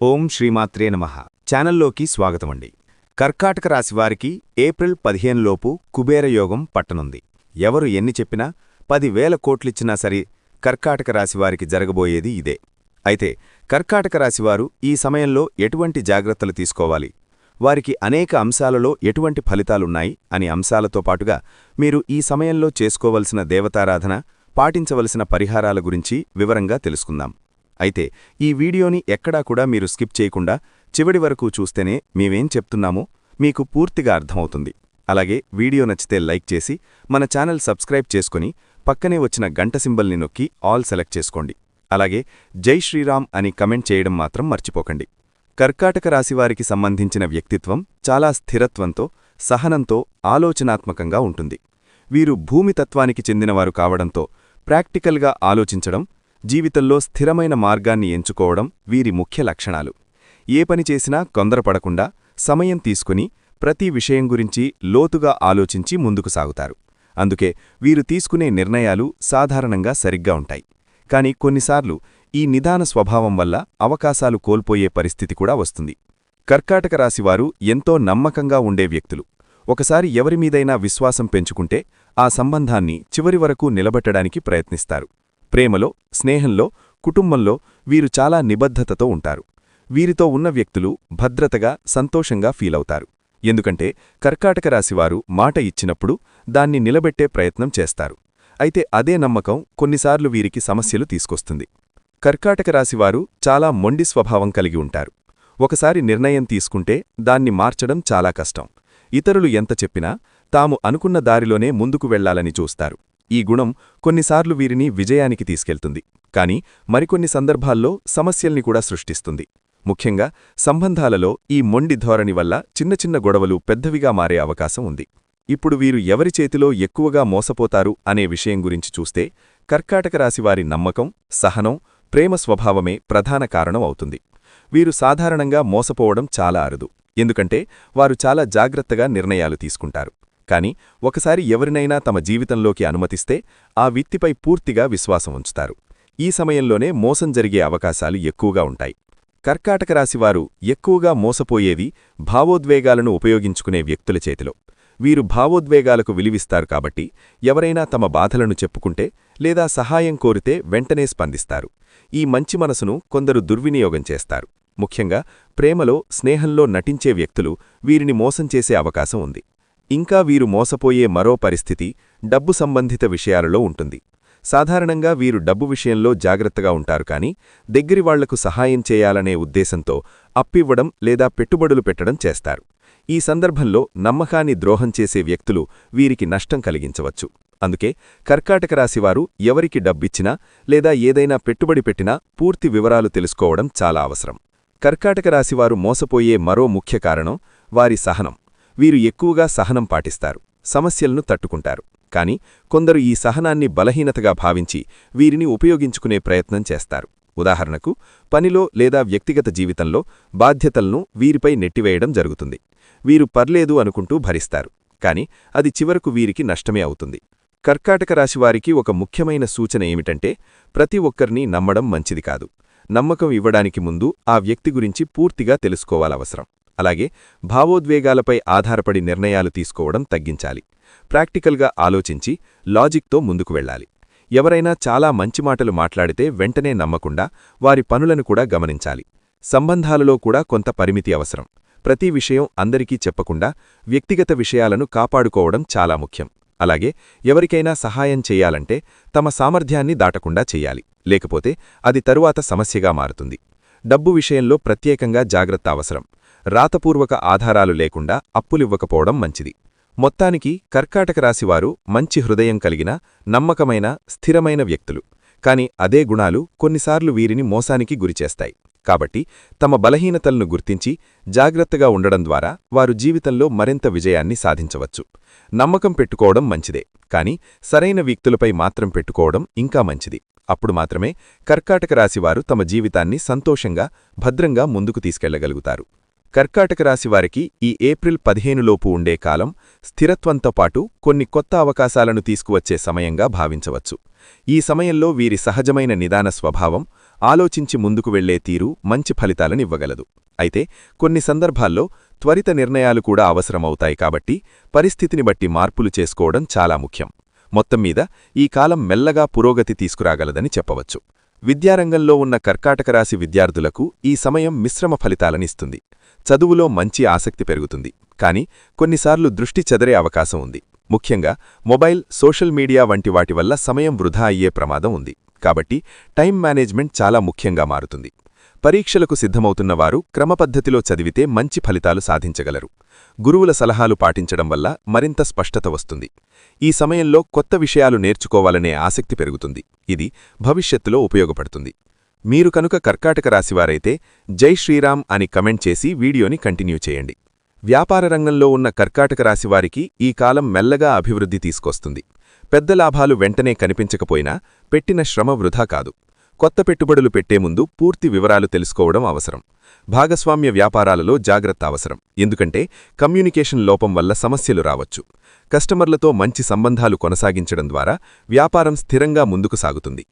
ఓం శ్రీమాత్రే నమః ఛానల్లోకి స్వాగతమండి. కర్కాటక రాశివారికి ఏప్రిల్ 15 లోపు కుబేరయోగం పట్టనుంది. ఎవరు ఎన్ని చెప్పినా 10,000 కోట్లిచ్చినా సరి కర్కాటక రాశివారికి జరగబోయేది ఇదే. అయితే కర్కాటక రాశివారు ఈ సమయంలో ఎటువంటి జాగ్రత్తలు తీసుకోవాలి, వారికి అనేక అంశాలలో ఎటువంటి ఫలితాలున్నాయి అని అంశాలతో పాటుగా మీరు ఈ సమయంలో చేసుకోవలసిన దేవతారాధన, పాటించవలసిన పరిహారాల గురించి వివరంగా తెలుసుకుందాం. అయితే ఈ వీడియోని ఎక్కడా కూడా మీరు స్కిప్ చేయకుండా చివరి వరకు చూస్తేనే మేమేం చెప్తున్నామో మీకు పూర్తిగా అర్థమవుతుంది. అలాగే వీడియో నచ్చితే లైక్ చేసి మన ఛానల్ సబ్స్క్రైబ్ చేసుకుని పక్కనే వచ్చిన గంట సింబల్ని నొక్కి ఆల్ సెలెక్ట్ చేసుకోండి. అలాగే జై శ్రీరామ్ అని కమెంట్ చేయడం మాత్రం మర్చిపోకండి. కర్కాటక రాశివారికి సంబంధించిన వ్యక్తిత్వం చాలా స్థిరత్వంతో, సహనంతో, ఆలోచనాత్మకంగా ఉంటుంది. వీరు భూమితత్వానికి చెందినవారు కావడంతో ప్రాక్టికల్గా ఆలోచించడం, జీవితంలో స్థిరమైన మార్గాన్ని ఎంచుకోవడం వీరి ముఖ్య లక్షణాలు. ఏ పని చేసినా తొందరపడకుండా సమయం తీసుకుని ప్రతి విషయం గురించి లోతుగా ఆలోచించి ముందుకు సాగుతారు. అందుకే వీరు తీసుకునే నిర్ణయాలు సాధారణంగా సరిగ్గా ఉంటాయి. కాని కొన్నిసార్లు ఈ నిదాన స్వభావం వల్ల అవకాశాలు కోల్పోయే పరిస్థితి కూడా వస్తుంది. కర్కాటక రాశివారు ఎంతో నమ్మకంగా ఉండే వ్యక్తులు. ఒకసారి ఎవరిమీదైనా విశ్వాసం పెంచుకుంటే ఆ సంబంధాన్ని చివరి వరకు నిలబెట్టడానికి ప్రయత్నిస్తారు. ప్రేమలో, స్నేహంలో, కుటుంబంలో వీరు చాలా నిబద్ధతతో ఉంటారు. వీరితో ఉన్న వ్యక్తులు భద్రతగా, సంతోషంగా ఫీలవుతారు. ఎందుకంటే కర్కాటక రాశివారు మాట ఇచ్చినప్పుడు దాన్ని నిలబెట్టే ప్రయత్నం చేస్తారు. అయితే అదే నమ్మకం కొన్నిసార్లు వీరికి సమస్యలు తీసుకొస్తుంది. కర్కాటక రాశివారు చాలా మొండి స్వభావం కలిగి ఉంటారు. ఒకసారి నిర్ణయం తీసుకుంటే దాన్ని మార్చడం చాలా కష్టం. ఇతరులు ఎంత చెప్పినా తాము అనుకున్న దారిలోనే ముందుకు వెళ్లాలని చూస్తారు. ఈ గుణం కొన్నిసార్లు వీరిని విజయానికి తీసుకెళ్తుంది. కాని మరికొన్ని సందర్భాల్లో సమస్యల్ని కూడా సృష్టిస్తుంది. ముఖ్యంగా సంబంధాలలో ఈ మొండి ధోరణి వల్ల చిన్న చిన్న గొడవలు పెద్దవిగా మారే అవకాశం ఉంది. ఇప్పుడు వీరు ఎవరి చేతిలో ఎక్కువగా మోసపోతారు అనే విషయం గురించి చూస్తే కర్కాటక రాశివారి నమ్మకం, సహనం, ప్రేమ స్వభావమే ప్రధాన కారణం అవుతుంది. వీరు సాధారణంగా మోసపోవడం చాలా అరుదు. ఎందుకంటే వారు చాలా జాగ్రత్తగా నిర్ణయాలు తీసుకుంటారు. కాని ఒకసారి ఎవరినైనా తమ జీవితంలోకి అనుమతిస్తే ఆ వ్యక్తిపై పూర్తిగా విశ్వాసం ఉంచుతారు. ఈ సమయంలోనే మోసం జరిగే అవకాశాలు ఎక్కువగా ఉంటాయి. కర్కాటక రాశివారు ఎక్కువగా మోసపోయేవి భావోద్వేగాలను ఉపయోగించుకునే వ్యక్తుల చేతిలో. వీరు భావోద్వేగాలకు విలువిస్తారు కాబట్టి ఎవరైనా తమ బాధలను చెప్పుకుంటే లేదా సహాయం కోరితే వెంటనే స్పందిస్తారు. ఈ మంచి మనసును కొందరు దుర్వినియోగం చేస్తారు. ముఖ్యంగా ప్రేమలో, స్నేహంలో నటించే వ్యక్తులు వీరిని మోసం చేసే అవకాశం ఉంది. ఇంకా వీరు మోసపోయే మరో పరిస్థితి డబ్బు సంబంధిత విషయాలలో ఉంటుంది. సాధారణంగా వీరు డబ్బు విషయంలో జాగ్రత్తగా ఉంటారు కాని దగ్గరివాళ్లకు సహాయం చేయాలనే ఉద్దేశంతో అప్పివ్వడం లేదా పెట్టుబడులు పెట్టడం చేస్తారు. ఈ సందర్భంలో నమ్మకాన్ని ద్రోహం చేసే వ్యక్తులు వీరికి నష్టం కలిగించవచ్చు. అందుకే కర్కాటక రాశివారు ఎవరికి డబ్బిచ్చినా లేదా ఏదైనా పెట్టుబడి పెట్టినా పూర్తి వివరాలు తెలుసుకోవడం చాలా అవసరం. కర్కాటక రాశివారు మోసపోయే మరో ముఖ్య కారణం వారి సహనం. వీరు ఎక్కువగా సహనం పాటిస్తారు, సమస్యలను తట్టుకుంటారు. కాని కొందరు ఈ సహనాన్ని బలహీనతగా భావించి వీరిని ఉపయోగించుకునే ప్రయత్నం చేస్తారు. ఉదాహరణకు పనిలో లేదా వ్యక్తిగత జీవితంలో బాధ్యతలను వీరిపై నెట్టివేయడం జరుగుతుంది. వీరు పర్లేదు అనుకుంటూ భరిస్తారు. కాని అది చివరకు వీరికి నష్టమే అవుతుంది. కర్కాటక రాశివారికి ఒక ముఖ్యమైన సూచన ఏమిటంటే ప్రతి ఒక్కరినీ నమ్మడం మంచిది కాదు. నమ్మకం ఇవ్వడానికి ముందు ఆ వ్యక్తి గురించి పూర్తిగా తెలుసుకోవాలవసరం. అలాగే భావోద్వేగాలపై ఆధారపడి నిర్ణయాలు తీసుకోవడం తగ్గించాలి. ప్రాక్టికల్గా ఆలోచించి లాజిక్తో ముందుకు వెళ్లాలి. ఎవరైనా చాలా మంచి మాటలు మాట్లాడితే వెంటనే నమ్మకుండా వారి పనులను కూడా గమనించాలి. సంబంధాలలో కూడా కొంత పరిమితి అవసరం. ప్రతి విషయం అందరికీ చెప్పకుండా వ్యక్తిగత విషయాలను కాపాడుకోవడం చాలా ముఖ్యం. అలాగే ఎవరికైనా సహాయం చెయ్యాలంటే తమ సామర్థ్యాన్ని దాటకుండా చెయ్యాలి. లేకపోతే అది తరువాత సమస్యగా మారుతుంది. డబ్బు విషయంలో ప్రత్యేకంగా జాగ్రత్త అవసరం. రాతపూర్వక ఆధారాలు లేకుండా అప్పులివ్వకపోవడం మంచిది. మొత్తానికి కర్కాటక రాశివారు మంచి హృదయం కలిగిన, నమ్మకమైన, స్థిరమైన వ్యక్తులు. కాని అదే గుణాలు కొన్నిసార్లు వీరిని మోసానికి గురిచేస్తాయి. కాబట్టి తమ బలహీనతలను గుర్తించి జాగ్రత్తగా ఉండడం ద్వారా వారు జీవితంలో మరింత విజయాన్ని సాధించవచ్చు. నమ్మకం పెట్టుకోవడం మంచిదే, కాని సరైన వ్యక్తులపై మాత్రం పెట్టుకోవడం ఇంకా మంచిది. అప్పుడు మాత్రమే కర్కాటక రాశివారు తమ జీవితాన్ని సంతోషంగా, భద్రంగా ముందుకు తీసుకెళ్లగలుగుతారు. కర్కాటక రాశివారికి ఈ ఏప్రిల్ 15 లోపు ఉండే కాలం స్థిరత్వంతో పాటు కొన్ని కొత్త అవకాశాలను తీసుకువచ్చే సమయంగా భావించవచ్చు. ఈ సమయంలో వీరి సహజమైన నిదాన స్వభావం, ఆలోచించి ముందుకు వెళ్లే తీరు మంచి ఫలితాలనివ్వగలదు. అయితే కొన్ని సందర్భాల్లో త్వరిత నిర్ణయాలు కూడా అవసరమవుతాయి కాబట్టి పరిస్థితిని బట్టి మార్పులు చేసుకోవడం చాలా ముఖ్యం. మొత్తంమీద ఈ కాలం మెల్లగా పురోగతి తీసుకురాగలదని చెప్పవచ్చు. విద్యారంగంలో ఉన్న కర్కాటక రాశి విద్యార్థులకు ఈ సమయం మిశ్రమ ఫలితాలనిస్తుంది. చదువులో మంచి ఆసక్తి పెరుగుతుంది, కానీ కొన్నిసార్లు దృష్టి చెదరే అవకాశం ఉంది. ముఖ్యంగా మొబైల్, సోషల్ మీడియా వంటి వాటి వల్ల సమయం వృధా అయ్యే ప్రమాదం ఉంది. కాబట్టి టైం మేనేజ్మెంట్ చాలా ముఖ్యంగా మారుతుంది. పరీక్షలకు సిద్ధమవుతున్నవారు క్రమపద్ధతిలో చదివితే మంచి ఫలితాలు సాధించగలరు. గురువుల సలహాలు పాటించడం వల్ల మరింత స్పష్టత వస్తుంది. ఈ సమయంలో కొత్త విషయాలు నేర్చుకోవాలనే ఆసక్తి పెరుగుతుంది. ఇది భవిష్యత్తులో ఉపయోగపడుతుంది. మీరు కనుక కర్కాటక రాశివారైతే జై శ్రీరామ్ అని కమెంట్ చేసి వీడియోని కంటిన్యూ చేయండి. వ్యాపార రంగంలో ఉన్న కర్కాటక రాశివారికి ఈ కాలం మెల్లగా అభివృద్ధి తీసుకొస్తుంది. పెద్ద లాభాలు వెంటనే కనిపించకపోయినా పెట్టిన శ్రమ వృధా కాదు. కొత్త పెట్టుబడులు పెట్టే ముందు పూర్తి వివరాలు తెలుసుకోవడం అవసరం. భాగస్వామ్య వ్యాపారాలలో జాగ్రత్త అవసరం, ఎందుకంటే కమ్యూనికేషన్ లోపం వల్ల సమస్యలు రావచ్చు. కస్టమర్లతో మంచి సంబంధాలు కొనసాగించడం ద్వారా వ్యాపారం స్థిరంగా ముందుకు సాగుతుంది.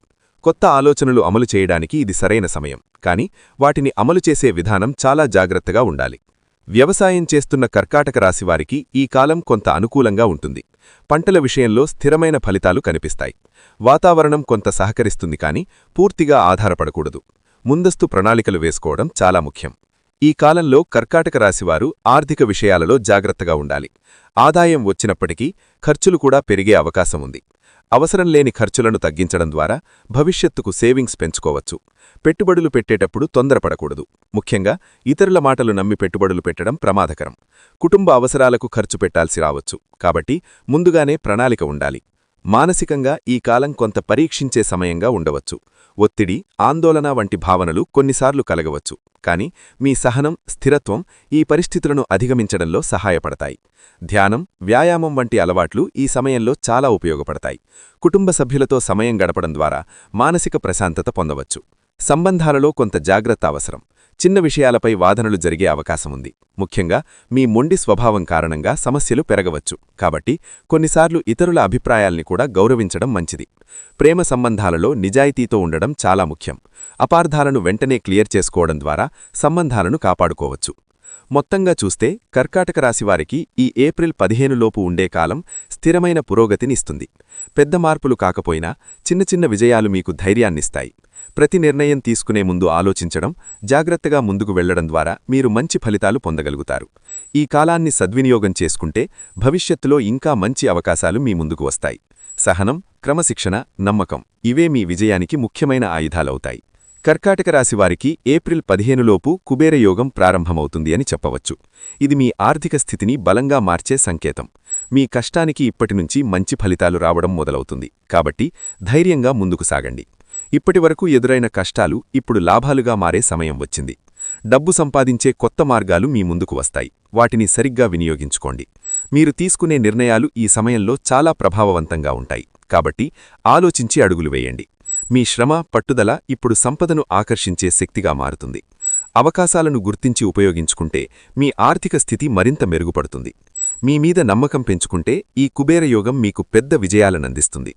కొత్త ఆలోచనలు అమలు చేయడానికి ఇది సరైన సమయం, కానీ వాటిని అమలు చేసే విధానం చాలా జాగ్రత్తగా ఉండాలి. వ్యవసాయం చేస్తున్న కర్కాటక రాశివారికి ఈ కాలం కొంత అనుకూలంగా ఉంటుంది. పంటల విషయంలో స్థిరమైన ఫలితాలు కనిపిస్తాయి. వాతావరణం కొంత సహకరిస్తుంది, కానీ పూర్తిగా ఆధారపడకూడదు. ముందస్తు ప్రణాళికలు వేసుకోవడం చాలా ముఖ్యం. ఈ కాలంలో కర్కాటక రాశివారు ఆర్థిక విషయాలలో జాగ్రత్తగా ఉండాలి. ఆదాయం వచ్చినప్పటికీ ఖర్చులు కూడా పెరిగే అవకాశం ఉంది. అవసరం లేని ఖర్చులను తగ్గించడం ద్వారా భవిష్యత్తుకు సేవింగ్స్ పెంచుకోవచ్చు. పెట్టుబడులు పెట్టేటప్పుడు తొందరపడకూడదు. ముఖ్యంగా ఇతరుల మాటలు నమ్మి పెట్టుబడులు పెట్టడం ప్రమాదకరం. కుటుంబ అవసరాలకు ఖర్చు పెట్టాల్సి రావచ్చు, కాబట్టి ముందుగానే ప్రణాళిక ఉండాలి. మానసికంగా ఈ కాలం కొంత పరీక్షించే సమయంగా ఉండవచ్చు. ఒత్తిడి, ఆందోళన వంటి భావనలు కొన్నిసార్లు కలగవచ్చు, కానీ మీ సహనం, స్థిరత్వం ఈ పరిస్థితులను అధిగమించడంలో సహాయపడతాయి. ధ్యానం, వ్యాయామం వంటి అలవాట్లు ఈ సమయంలో చాలా ఉపయోగపడతాయి. కుటుంబ సభ్యులతో సమయం గడపడం ద్వారా మానసిక ప్రశాంతత పొందవచ్చు. సంబంధాలలో కొంత జాగ్రత్త అవసరం. చిన్న విషయాలపై వాదనలు జరిగే అవకాశముంది. ముఖ్యంగా మీ మొండి స్వభావం కారణంగా సమస్యలు పెరగవచ్చు, కాబట్టి కొన్నిసార్లు ఇతరుల అభిప్రాయాల్ని కూడా గౌరవించడం మంచిది. ప్రేమ సంబంధాలలో నిజాయితీతో ఉండడం చాలా ముఖ్యం. అపార్థాలను వెంటనే క్లియర్ చేసుకోవడం ద్వారా సంబంధాలను కాపాడుకోవచ్చు. మొత్తంగా చూస్తే కర్కాటక రాశివారికి ఈ ఏప్రిల్ 15 లోపు ఉండే కాలం స్థిరమైన పురోగతినిస్తుంది. పెద్ద మార్పులు కాకపోయినా చిన్న చిన్న విజయాలు మీకు ధైర్యాన్నిస్తాయి. ప్రతి నిర్ణయం తీసుకునే ముందు ఆలోచించడం, జాగ్రత్తగా ముందుకు వెళ్లడం ద్వారా మీరు మంచి ఫలితాలు పొందగలుగుతారు. ఈ కాలాన్ని సద్వినియోగం చేసుకుంటే భవిష్యత్తులో ఇంకా మంచి అవకాశాలు మీ ముందుకు వస్తాయి. సహనం, క్రమశిక్షణ, నమ్మకం ఇవే మీ విజయానికి ముఖ్యమైన ఆయుధాలవుతాయి. కర్కాటక రాశివారికి ఏప్రిల్ 15 లోపు కుబేరయోగం ప్రారంభమవుతుంది అని చెప్పవచ్చు. ఇది మీ ఆర్థిక స్థితిని బలంగా మార్చే సంకేతం. మీ కష్టానికి ఇప్పటినుంచి మంచి ఫలితాలు రావడం మొదలవుతుంది, కాబట్టి ధైర్యంగా ముందుకు సాగండి. ఇప్పటివరకు ఎదురైన కష్టాలు ఇప్పుడు లాభాలుగా మారే సమయం వచ్చింది. డబ్బు సంపాదించే కొత్త మార్గాలు మీ ముందుకు వస్తాయి. వాటిని సరిగ్గా వినియోగించుకోండి. మీరు తీసుకునే నిర్ణయాలు ఈ సమయంలో చాలా ప్రభావవంతంగా ఉంటాయి, కాబట్టి ఆలోచించి అడుగులు వేయండి. మీ శ్రమ, పట్టుదల ఇప్పుడు సంపదను ఆకర్షించే శక్తిగా మారుతుంది. అవకాశాలను గుర్తించి ఉపయోగించుకుంటే మీ ఆర్థిక స్థితి మరింత మెరుగుపడుతుంది. మీ మీద నమ్మకం పెంచుకుంటే ఈ కుబేరయోగం మీకు పెద్ద విజయాలనందిస్తుంది.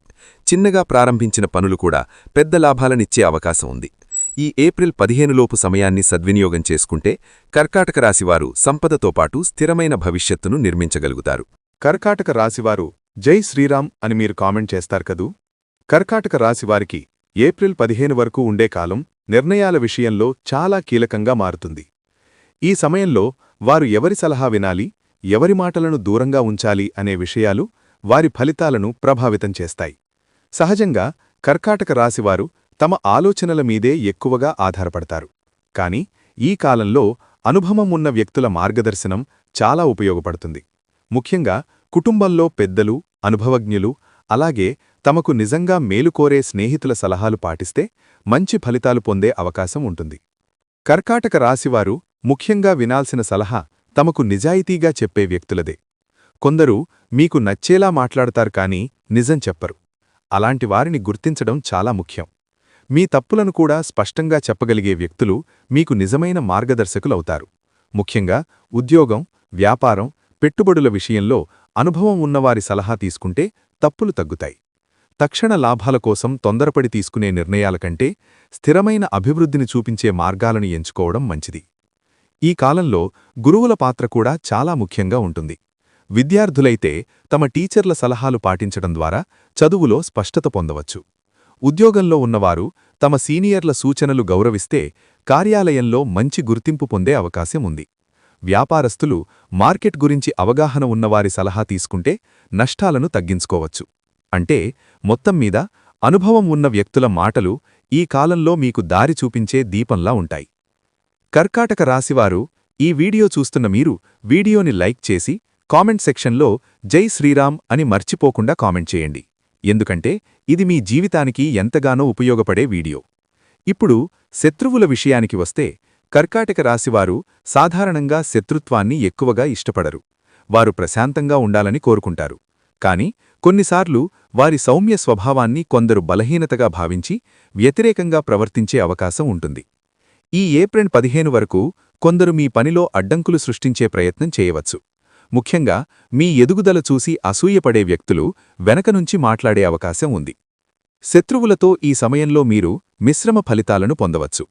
చిన్నగా ప్రారంభించిన పనులు కూడా పెద్ద లాభాలనిచ్చే అవకాశం ఉంది. ఈ ఏప్రిల్ 15 లోపు సమయాన్ని సద్వినియోగం చేసుకుంటే కర్కాటక రాశివారు సంపదతో పాటు స్థిరమైన భవిష్యత్తును నిర్మించగలుగుతారు. కర్కాటక రాశివారు జై శ్రీరామ్ అని మీరు కామెంట్ చేస్తారు కదూ. కర్కాటక రాశివారికి ఏప్రిల్ 15 వరకు ఉండే కాలం నిర్ణయాల విషయంలో చాలా కీలకంగా మారుతుంది. ఈ సమయంలో వారు ఎవరి సలహా వినాలి, ఎవరి మాటలను దూరంగా ఉంచాలి అనే విషయాలు వారి ఫలితాలను ప్రభావితం చేస్తాయి. సహజంగా కర్కాటక రాశివారు తమ ఆలోచనల మీదే ఎక్కువగా ఆధారపడతారు. కాని ఈ కాలంలో అనుభవం ఉన్న వ్యక్తుల మార్గదర్శనం చాలా ఉపయోగపడుతుంది. ముఖ్యంగా కుటుంబంలో పెద్దలు, అనుభవజ్ఞులు, అలాగే తమకు నిజంగా మేలుకోరే స్నేహితుల సలహాలు పాటిస్తే మంచి ఫలితాలు పొందే అవకాశం ఉంటుంది. కర్కాటక రాశివారు ముఖ్యంగా వినాల్సిన సలహా తమకు నిజాయితీగా చెప్పే వ్యక్తులదే. కొందరు మీకు నచ్చేలా మాట్లాడతారు కానీ నిజం చెప్పరు. అలాంటి వారిని గుర్తించడం చాలా ముఖ్యం. మీ తప్పులను కూడా స్పష్టంగా చెప్పగలిగే వ్యక్తులు మీకు నిజమైన మార్గదర్శకులవుతారు. ముఖ్యంగా ఉద్యోగం, వ్యాపారం, పెట్టుబడుల విషయంలో అనుభవం ఉన్నవారి సలహా తీసుకుంటే తప్పులు తగ్గుతాయి. తక్షణ లాభాల కోసం తొందరపడి తీసుకునే నిర్ణయాల కంటే స్థిరమైన అభివృద్ధిని చూపించే మార్గాలను ఎంచుకోవడం మంచిది. ఈ కాలంలో గురువుల పాత్ర కూడా చాలా ముఖ్యంగా ఉంటుంది. విద్యార్థులైతే తమ టీచర్ల సలహాలు పాటించడం ద్వారా చదువులో స్పష్టత పొందవచ్చు. ఉద్యోగంలో ఉన్నవారు తమ సీనియర్ల సూచనలు గౌరవిస్తే కార్యాలయంలో మంచి గుర్తింపు పొందే అవకాశం ఉంది. వ్యాపారస్తులు మార్కెట్ గురించి అవగాహన ఉన్నవారి సలహా తీసుకుంటే నష్టాలను తగ్గించుకోవచ్చు. అంటే మొత్తం మీద అనుభవం ఉన్న వ్యక్తుల మాటలు ఈ కాలంలో మీకు దారి చూపించే దీపంలా ఉంటాయి. కర్కాటక రాశివారు, ఈ వీడియో చూస్తున్న మీరు వీడియోని లైక్ చేసి కామెంట్ సెక్షన్లో జై శ్రీరామ్ అని మర్చిపోకుండా కామెంట్ చేయండి. ఎందుకంటే ఇది మీ జీవితానికి ఎంతగానో ఉపయోగపడే వీడియో. ఇప్పుడు శత్రువుల విషయానికి వస్తే, కర్కాటక రాశివారు సాధారణంగా శత్రుత్వాన్ని ఎక్కువగా ఇష్టపడరు. వారు ప్రశాంతంగా ఉండాలని కోరుకుంటారు. కాని కొన్నిసార్లు వారి సౌమ్య స్వభావాన్ని కొందరు బలహీనతగా భావించి వ్యతిరేకంగా ప్రవర్తించే అవకాశం ఉంటుంది. ఈ ఏప్రిల్ 15 వరకు కొందరు మీ పనిలో అడ్డంకులు సృష్టించే ప్రయత్నం చేయవచ్చు. ముఖ్యంగా మీ ఎదుగుదల చూసి అసూయపడే వ్యక్తులు వెనకనుంచి మాట్లాడే అవకాశం ఉంది. శత్రువులతో ఈ సమయంలో మీరు మిశ్రమ ఫలితాలను పొందవచ్చు.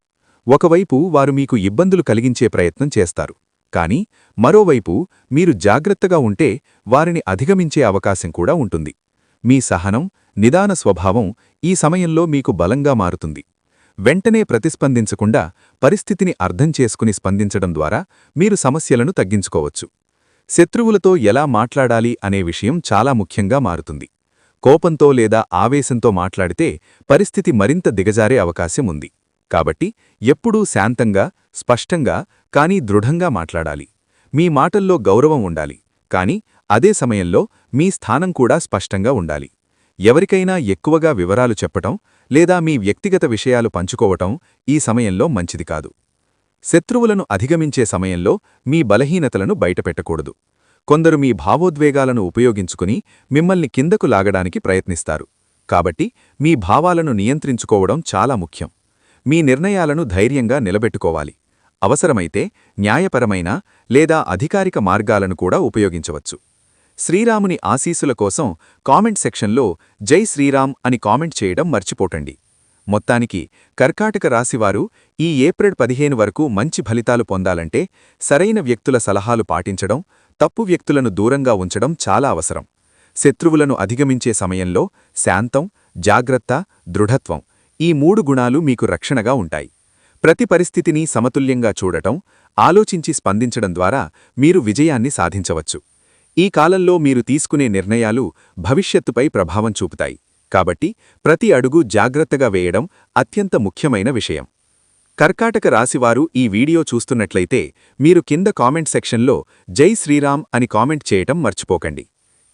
ఒకవైపు వారు మీకు ఇబ్బందులు కలిగించే ప్రయత్నం చేస్తారు. కానీ మరోవైపు మీరు జాగ్రత్తగా ఉంటే వారిని అధిగమించే అవకాశం కూడా ఉంటుంది. మీ సహనం, నిదాన స్వభావం ఈ సమయంలో మీకు బలంగా మారుతుంది. వెంటనే ప్రతిస్పందించకుండా పరిస్థితిని అర్థం చేసుకుని స్పందించడం ద్వారా మీరు సమస్యలను తగ్గించుకోవచ్చు. శత్రువులతో ఎలా మాట్లాడాలి అనే విషయం చాలా ముఖ్యంగా మారుతుంది. కోపంతో లేదా ఆవేశంతో మాట్లాడితే పరిస్థితి మరింత దిగజారే అవకాశం ఉంది. కాబట్టి ఎప్పుడూ శాంతంగా, స్పష్టంగా కానీ దృఢంగా మాట్లాడాలి. మీ మాటల్లో గౌరవం ఉండాలి. కానీ అదే సమయంలో మీ స్థానం కూడా స్పష్టంగా ఉండాలి. ఎవరికైనా ఎక్కువగా వివరాలు చెప్పటం లేదా మీ వ్యక్తిగత విషయాలు పంచుకోవటం ఈ సమయంలో మంచిది కాదు. శత్రువులను అధిగమించే సమయంలో మీ బలహీనతలను బయటపెట్టకూడదు. కొందరు మీ భావోద్వేగాలను ఉపయోగించుకుని మిమ్మల్ని కిందకు లాగడానికి ప్రయత్నిస్తారు. కాబట్టి మీ భావాలను నియంత్రించుకోవడం చాలా ముఖ్యం. మీ నిర్ణయాలను ధైర్యంగా నిలబెట్టుకోవాలి. అవసరమైతే న్యాయపరమైన లేదా అధికారిక మార్గాలను కూడా ఉపయోగించవచ్చు. శ్రీరాముని ఆశీస్సుల కోసం కామెంట్ సెక్షన్లో జై శ్రీరామ్ అని కామెంట్ చేయడం మర్చిపోకండి. మొత్తానికి కర్కాటక రాశివారు ఈ ఏప్రిల్ 15 వరకు మంచి ఫలితాలు పొందాలంటే సరైన వ్యక్తుల సలహాలు పాటించడం, తప్పు వ్యక్తులను దూరంగా ఉంచడం చాలా అవసరం. శత్రువులను అధిగమించే సమయంలో శాంతం, జాగ్రత్త, దృఢత్వం ఈ 3 గుణాలు మీకు రక్షణగా ఉంటాయి. ప్రతి పరిస్థితిని సమతుల్యంగా చూడటం, ఆలోచించి స్పందించడం ద్వారా మీరు విజయాన్ని సాధించవచ్చు. ఈ కాలంలో మీరు తీసుకునే నిర్ణయాలు భవిష్యత్తుపై ప్రభావం చూపుతాయి. కాబట్టి ప్రతి అడుగు జాగ్రత్తగా వేయడం అత్యంత ముఖ్యమైన విషయం. కర్కాటక రాశివారు ఈ వీడియో చూస్తున్నట్లయితే మీరు కింద కామెంట్ సెక్షన్లో జై శ్రీరామ్ అని కామెంట్ చేయటం మర్చిపోకండి.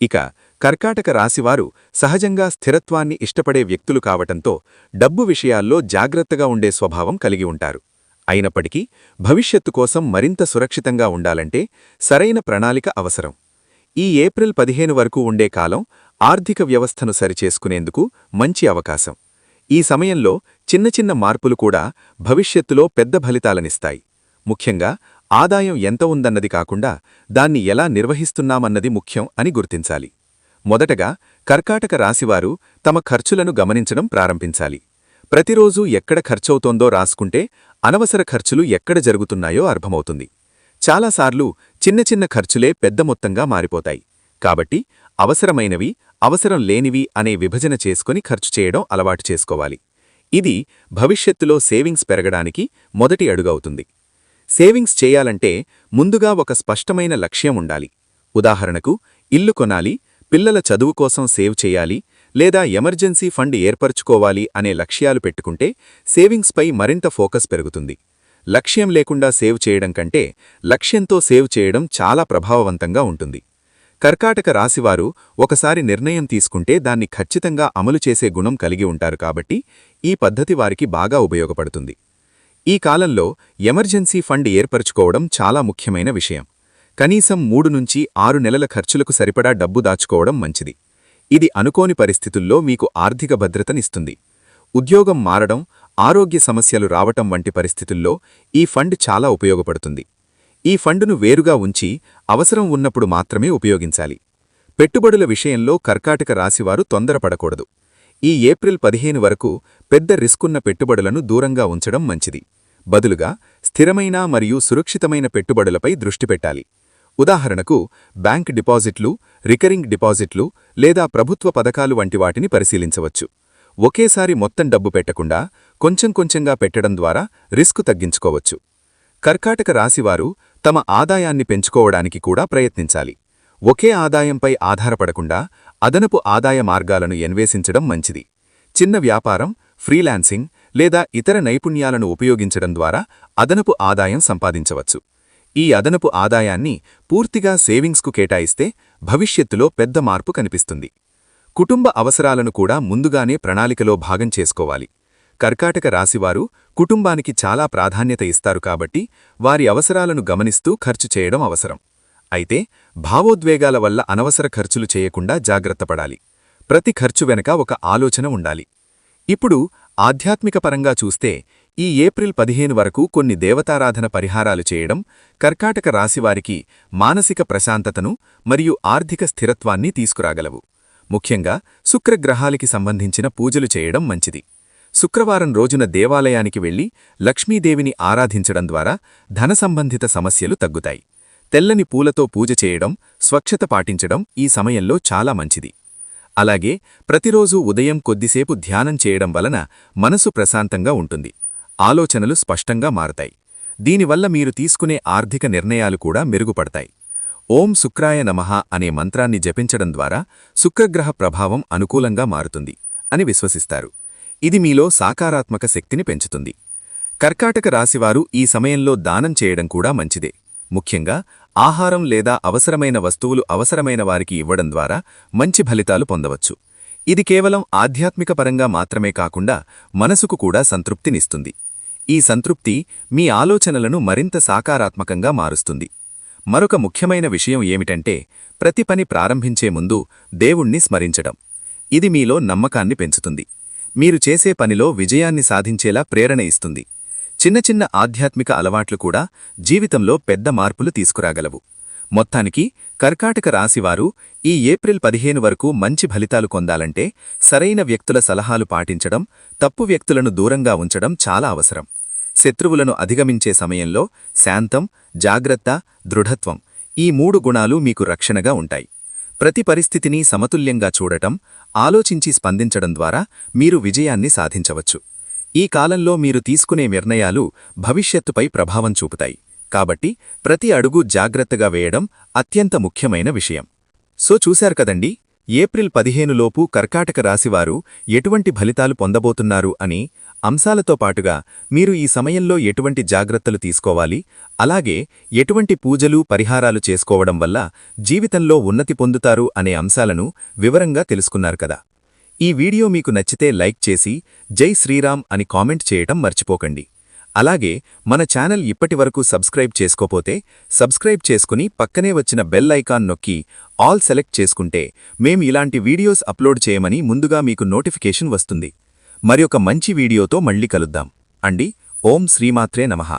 ఇక కర్కాటక రాశివారు సహజంగా స్థిరత్వాన్ని ఇష్టపడే వ్యక్తులు కావటంతో డబ్బు విషయాల్లో జాగ్రత్తగా ఉండే స్వభావం కలిగి ఉంటారు. అయినప్పటికీ భవిష్యత్తు కోసం మరింత సురక్షితంగా ఉండాలంటే సరైన ప్రణాళిక అవసరం. ఈ ఏప్రిల్ 15 వరకు ఉండే కాలం ఆర్థిక వ్యవస్థను సరిచేసుకునేందుకు మంచి అవకాశం. ఈ సమయంలో చిన్న చిన్న మార్పులు కూడా భవిష్యత్తులో పెద్ద ఫలితాలనిస్తాయి. ముఖ్యంగా ఆదాయం ఎంత ఉందన్నది కాకుండా దాన్ని ఎలా నిర్వహిస్తున్నామన్నది ముఖ్యం అని గుర్తించాలి. మొదటగా కర్కాటక రాశివారు తమ ఖర్చులను గమనించడం ప్రారంభించాలి. ప్రతిరోజూ ఎక్కడ ఖర్చవుతోందో రాసుకుంటే అనవసర ఖర్చులు ఎక్కడ జరుగుతున్నాయో అర్థమవుతుంది. చాలాసార్లు చిన్న చిన్న ఖర్చులే పెద్ద మొత్తంగా మారిపోతాయి. కాబట్టి అవసరమైనవి, అవసరం లేనివి అనే విభజన చేసుకుని ఖర్చు చేయడం అలవాటు చేసుకోవాలి. ఇది భవిష్యత్తులో సేవింగ్స్ పెరగడానికి మొదటి అడుగవుతుంది. సేవింగ్స్ చేయాలంటే ముందుగా ఒక స్పష్టమైన లక్ష్యం ఉండాలి. ఉదాహరణకు ఇల్లు కొనాలి, పిల్లల చదువు కోసం సేవ్ చేయాలి లేదా ఎమర్జెన్సీ ఫండ్ ఏర్పరచుకోవాలి అనే లక్ష్యాలు పెట్టుకుంటే సేవింగ్స్పై మరింత ఫోకస్ పెరుగుతుంది. లక్ష్యం లేకుండా సేవ్ చేయడం కంటే లక్ష్యంతో సేవ్ చేయడం చాలా ప్రభావవంతంగా ఉంటుంది. కర్కాటక రాశివారు ఒకసారి నిర్ణయం తీసుకుంటే దాన్ని ఖచ్చితంగా అమలు చేసే గుణం కలిగి ఉంటారు. కాబట్టి ఈ పద్ధతి వారికి బాగా ఉపయోగపడుతుంది. ఈ కాలంలో ఎమర్జెన్సీ ఫండ్ ఏర్పరచుకోవడం చాలా ముఖ్యమైన విషయం. కనీసం 3 నుంచి 6 నెలల ఖర్చులకు సరిపడా డబ్బు దాచుకోవడం మంచిది. ఇది అనుకోని పరిస్థితుల్లో మీకు ఆర్థిక భద్రతనిస్తుంది. ఉద్యోగం మారడం, ఆరోగ్య సమస్యలు రావటం వంటి పరిస్థితుల్లో ఈ ఫండ్ చాలా ఉపయోగపడుతుంది. ఈ ఫండును వేరుగా ఉంచి అవసరం ఉన్నప్పుడు మాత్రమే ఉపయోగించాలి. పెట్టుబడుల విషయంలో కర్కాటక రాశివారు తొందరపడకూడదు. ఈ ఏప్రిల్ 15 వరకు పెద్ద రిస్కున్న పెట్టుబడులను దూరంగా ఉంచడం మంచిది. బదులుగా స్థిరమైన మరియు సురక్షితమైన పెట్టుబడులపై దృష్టి పెట్టాలి. ఉదాహరణకు బ్యాంక్ డిపాజిట్లు, రికరింగ్ డిపాజిట్లు లేదా ప్రభుత్వ పథకాలు వంటి వాటిని పరిశీలించవచ్చు. ఒకేసారి మొత్తం డబ్బు పెట్టకుండా కొంచెం కొంచెంగా పెట్టడం ద్వారా రిస్కు తగ్గించుకోవచ్చు. కర్కాటక రాశివారు తమ ఆదాయాన్ని పెంచుకోవడానికి కూడా ప్రయత్నించాలి. ఒకే ఆదాయంపై ఆధారపడకుండా అదనపు ఆదాయ మార్గాలను అన్వేషించడం మంచిది. చిన్న వ్యాపారం, ఫ్రీలాన్సింగ్ లేదా ఇతర నైపుణ్యాలను ఉపయోగించడం ద్వారా అదనపు ఆదాయం సంపాదించవచ్చు. ఈ అదనపు ఆదాయాన్ని పూర్తిగా సేవింగ్స్కు కేటాయిస్తే భవిష్యత్తులో పెద్ద మార్పు కనిపిస్తుంది. కుటుంబ అవసరాలను కూడా ముందుగానే ప్రణాళికలో భాగం చేసుకోవాలి. కర్కాటక రాశివారు కుటుంబానికి చాలా ప్రాధాన్యత ఇస్తారు కాబట్టి వారి అవసరాలను గమనిస్తూ ఖర్చు చేయడం అవసరం. అయితే భావోద్వేగాల వల్ల అనవసర ఖర్చులు చేయకుండా జాగ్రత్తపడాలి. ప్రతి ఖర్చు వెనక ఒక ఆలోచన ఉండాలి. ఇప్పుడు ఆధ్యాత్మిక పరంగా చూస్తే ఈ ఏప్రిల్ 15 వరకు కొన్ని దేవతారాధన పరిహారాలు చేయడం కర్కాటక రాశివారికి మానసిక ప్రశాంతతను మరియు ఆర్థిక స్థిరత్వాన్ని తీసుకురాగలవు. ముఖ్యంగా శుక్రగ్రహాలకి సంబంధించిన పూజలు చేయడం మంచిది. శుక్రవారం రోజున దేవాలయానికి వెళ్లి లక్ష్మీదేవిని ఆరాధించడం ద్వారా ధన సంబంధిత సమస్యలు తగ్గుతాయి. తెల్లని పూలతో పూజ చేయడం, స్వచ్ఛత పాటించడం ఈ సమయంలో చాలా మంచిది. అలాగే ప్రతిరోజూ ఉదయం కొద్దిసేపు ధ్యానం చేయడం వలన మనసు ప్రశాంతంగా ఉంటుంది. ఆలోచనలు స్పష్టంగా మారతాయి. దీనివల్ల మీరు తీసుకునే ఆర్థిక నిర్ణయాలు కూడా మెరుగుపడతాయి. ఓం శుక్రాయ నమః అనే మంత్రాన్ని జపించడం ద్వారా శుక్రగ్రహ ప్రభావం అనుకూలంగా మారుతుంది అని విశ్వసిస్తారు. ఇది మీలో సాకారాత్మక శక్తిని పెంచుతుంది. కర్కాటక రాశివారు ఈ సమయంలో దానం చేయడం కూడా మంచిదే. ముఖ్యంగా ఆహారం లేదా అవసరమైన వస్తువులు అవసరమైన వారికి ఇవ్వడం ద్వారా మంచి ఫలితాలు పొందవచ్చు. ఇది కేవలం ఆధ్యాత్మిక పరంగా మాత్రమే కాకుండా మనసుకు కూడా సంతృప్తినిస్తుంది. ఈ సంతృప్తి మీ ఆలోచనలను మరింత సాకారాత్మకంగా మారుస్తుంది. మరొక ముఖ్యమైన విషయం ఏమిటంటే ప్రతి పని ప్రారంభించే ముందు దేవుణ్ణి స్మరించడం. ఇది మీలో నమ్మకాన్ని పెంచుతుంది. మీరు చేసే పనిలో విజయాన్ని సాధించేలా ప్రేరణ ఇస్తుంది. చిన్న చిన్న ఆధ్యాత్మిక అలవాట్లు కూడా జీవితంలో పెద్ద మార్పులు తీసుకురాగలవు. మొత్తానికి కర్కాటక రాశివారు ఈ ఏప్రిల్ 15 వరకు మంచి ఫలితాలు పొందాలంటే సరైన వ్యక్తుల సలహాలు పాటించడం, తప్పు వ్యక్తులను దూరంగా ఉంచడం చాలా అవసరం. శత్రువులను అధిగమించే సమయంలో శాంతం, జాగ్రత్త, దృఢత్వం ఈ 3 గుణాలు మీకు రక్షణగా ఉంటాయి. ప్రతి పరిస్థితిని సమతుల్యంగా చూడటం, ఆలోచించి స్పందించడం ద్వారా మీరు విజయాన్ని సాధించవచ్చు. ఈ కాలంలో మీరు తీసుకునే నిర్ణయాలు భవిష్యత్తుపై ప్రభావం చూపుతాయి. కాబట్టి ప్రతి అడుగు జాగ్రత్తగా వేయడం అత్యంత ముఖ్యమైన విషయం. సో చూశారు కదండి, ఏప్రిల్ 15 లోపు కర్కాటక రాశివారు ఎటువంటి ఫలితాలు పొందబోతున్నారు అని. అంశాలతో పాటుగా మీరు ఈ సమయంలో ఎటువంటి జాగ్రత్తలు తీసుకోవాలి, అలాగే ఎటువంటి పూజలు, పరిహారాలు చేసుకోవడం వల్ల జీవితంలో ఉన్నతి పొందుతారు అనే అంశాలను వివరంగా తెలుసుకున్నారు కదా. ఈ వీడియో మీకు నచ్చితే లైక్ చేసి జై శ్రీరామ్ అని కామెంట్ చేయటం మర్చిపోకండి. అలాగే మన ఛానల్ ఇప్పటివరకు సబ్స్క్రైబ్ చేసుకోపోతే సబ్స్క్రైబ్ చేసుకుని పక్కనే వచ్చిన బెల్ ఐకాన్ నొక్కి ఆల్ సెలెక్ట్ చేసుకుంటే మేం ఇలాంటి వీడియోస్ అప్లోడ్ చేయమని ముందుగా మీకు నోటిఫికేషన్ వస్తుంది. మరొక మంచి వీడియోతో మళ్ళీ కలుద్దాం అండి. ఓం శ్రీమాత్రే నమః.